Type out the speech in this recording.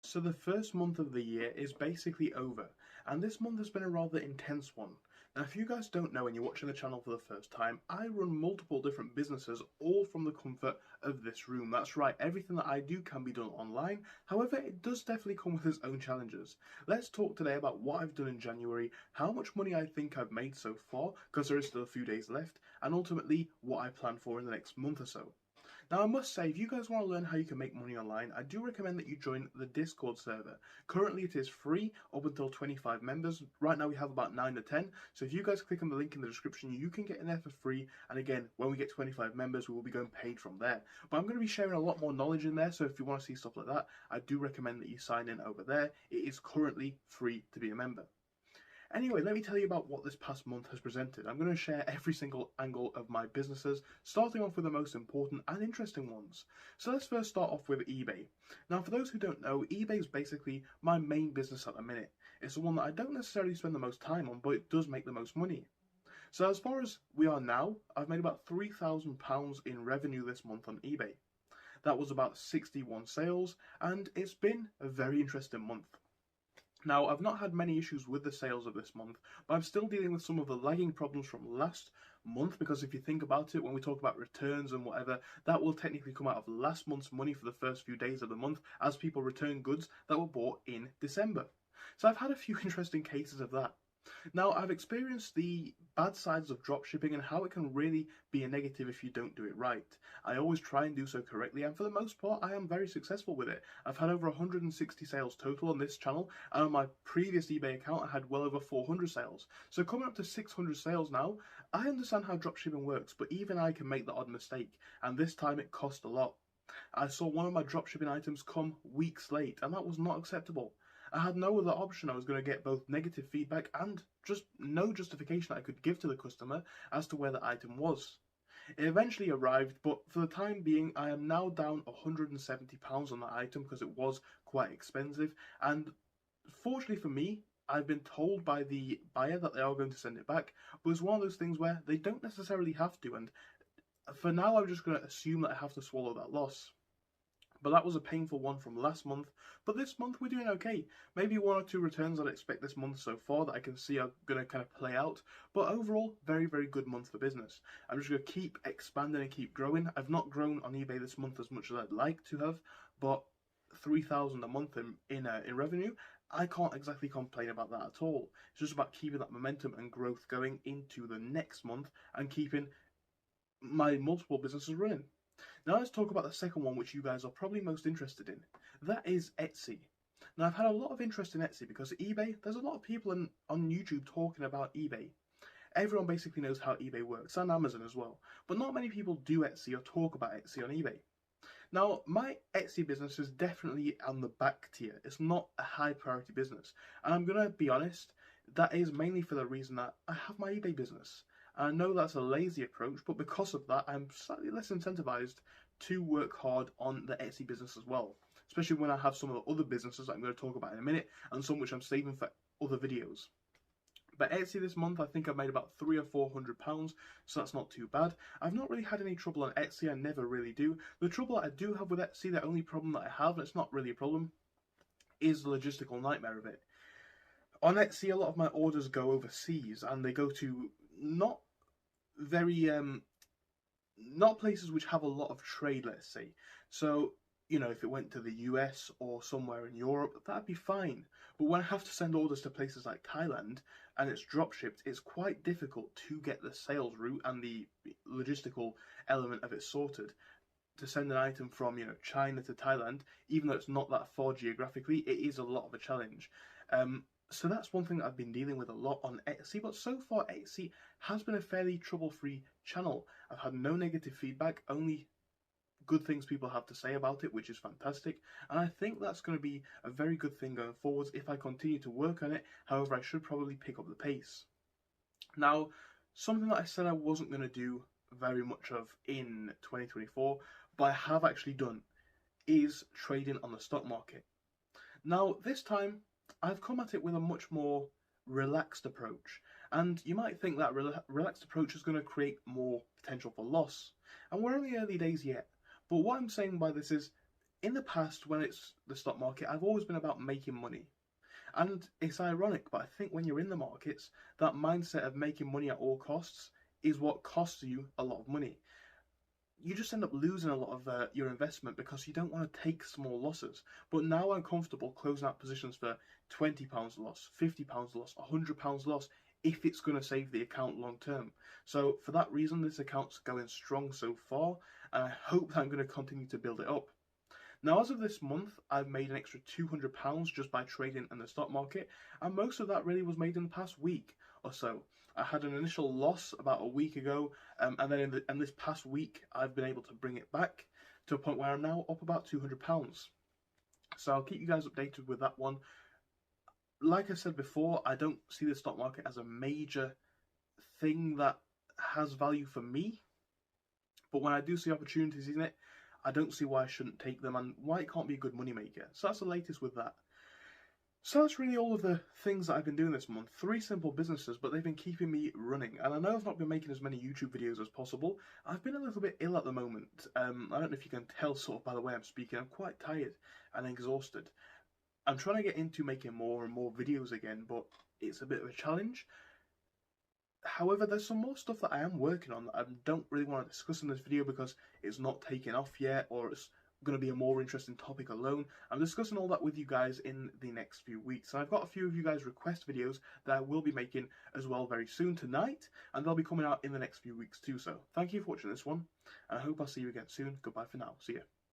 So the first month of the year is basically over, and this month has been a rather intense one. Now, if you guys don't know and you're watching the channel for the first time, I run multiple different businesses, all from the comfort of this room. That's right, everything that I do can be done online. However, it does definitely come with its own challenges. Let's talk today about what I've done in January, how much money I think I've made so far, because there is still a few days left, and ultimately what I plan for in the next month or so. Now, I must say, if you guys want to learn how you can make money online, I do recommend that you join the Discord server. Currently, it is free up until 25 members. Right now, we have about 9 to 10. So if you guys click on the link in the description, you can get in there for free. And again, when we get 25 members, we will be going paid from there. But I'm going to be sharing a lot more knowledge in there. So if you want to see stuff like that, I do recommend that you sign in over there. It is currently free to be a member. Anyway, let me tell you about what this past month has presented. I'm going to share every single angle of my businesses, starting off with the most important and interesting ones. So let's first start off with eBay. Now, for those who don't know, eBay is basically my main business at the minute. It's the one that I don't necessarily spend the most time on, but it does make the most money. So as far as we are now, I've made about £3,000 in revenue this month on eBay. That was about 61 sales, and it's been a very interesting month. Now, I've not had many issues with the sales of this month, but I'm still dealing with some of the lagging problems from last month, because if you think about it, when we talk about returns and whatever, that will technically come out of last month's money for the first few days of the month as people return goods that were bought in December. So I've had a few interesting cases of that. Now, I've experienced the bad sides of dropshipping and how it can really be a negative if you don't do it right. I always try and do so correctly, and for the most part, I am very successful with it. I've had over 160 sales total on this channel, and on my previous eBay account, I had well over 400 sales. So coming up to 600 sales now, I understand how dropshipping works, but even I can make the odd mistake, and this time it cost a lot. I saw one of my dropshipping items come weeks late, and that was not acceptable. I had no other option. I was going to get both negative feedback and just no justification I could give to the customer as to where the item was. It eventually arrived, but for the time being, I am now down £170 on that item because it was quite expensive. And fortunately for me, I've been told by the buyer that they are going to send it back, but it's one of those things where they don't necessarily have to. And for now, I'm just going to assume that I have to swallow that loss. But that was a painful one from last month. But this month we're doing okay. Maybe one or two returns I'd expect this month so far that I can see are going to kind of play out. But overall, very, very good month for business. I'm just going to keep expanding and keep growing. I've not grown on eBay this month as much as I'd like to have, but 3,000 a month in revenue, I can't exactly complain about that at all. It's just about keeping that momentum and growth going into the next month and keeping my multiple businesses running. Now let's talk about the second one, which you guys are probably most interested in. That is Etsy. Now, I've had a lot of interest in Etsy because eBay, there's a lot of people on YouTube talking about eBay. Everyone basically knows how eBay works, and Amazon as well. But not many people do Etsy or talk about Etsy on eBay. Now, my Etsy business is definitely on the back tier. It's not a high priority business. And I'm going to be honest, that is mainly for the reason that I have my eBay business. I know that's a lazy approach, but because of that, I'm slightly less incentivized to work hard on the Etsy business as well. Especially when I have some of the other businesses that I'm going to talk about in a minute, and some which I'm saving for other videos. But Etsy this month, I think I've made about £300 or £400, so that's not too bad. I've not really had any trouble on Etsy, I never really do. The trouble I do have with Etsy, the only problem that I have, and it's not really a problem, is the logistical nightmare of it. On Etsy, a lot of my orders go overseas, and they go to not places which have a lot of trade, let's say. So, you know, if it went to the US or somewhere in Europe, that'd be fine. But when I have to send orders to places like Thailand and it's drop shipped, it's quite difficult to get the sales route and the logistical element of it sorted. To send an item from, you know, China to Thailand, even though it's not that far geographically, it is a lot of a challenge. So that's one thing that I've been dealing with a lot on Etsy, but so far Etsy has been a fairly trouble-free channel. I've had no negative feedback, only good things people have to say about it, which is fantastic, and I think that's going to be a very good thing going forwards if I continue to work on it. However, I should probably pick up the pace. Now, something that I said I wasn't going to do very much of in 2024, but I have actually done, is trading on the stock market. Now, this time, I've come at it with a much more relaxed approach, and you might think that relaxed approach is going to create more potential for loss, and we're in the early days yet. But what I'm saying by this is, in the past, when it's the stock market, I've always been about making money. And it's ironic, but I think when you're in the markets, that mindset of making money at all costs is what costs you a lot of money. You just end up losing a lot of your investment because you don't want to take small losses. But now I'm comfortable closing out positions for £20 loss, £50 loss, £100 loss if it's going to save the account long term. So for that reason, this account's going strong so far, and I hope that I'm going to continue to build it up. Now, as of this month, I've made an extra £200 just by trading in the stock market, and most of that really was made in the past week or so. I had an initial loss about a week ago, and then in this past week, I've been able to bring it back to a point where I'm now up about £200. So I'll keep you guys updated with that one. Like I said before, I don't see the stock market as a major thing that has value for me, but when I do see opportunities in it, I don't see why I shouldn't take them and why it can't be a good money maker. So that's the latest with that. So that's really all of the things that I've been doing this month. 3 simple businesses, but they've been keeping me running. And I know I've not been making as many YouTube videos as possible. I've been a little bit ill at the moment. I don't know if you can tell sort of by the way I'm speaking. I'm quite tired and exhausted. I'm trying to get into making more and more videos again, but it's a bit of a challenge. However, there's some more stuff that I am working on that I don't really want to discuss in this video because it's not taken off yet, or it's going to be a more interesting topic alone. I'm discussing all that with you guys in the next few weeks. And I've got a few of you guys request videos that I will be making as well very soon tonight, and they'll be coming out in the next few weeks too. So thank you for watching this one, and I hope I'll see you again soon. Goodbye for now. See ya.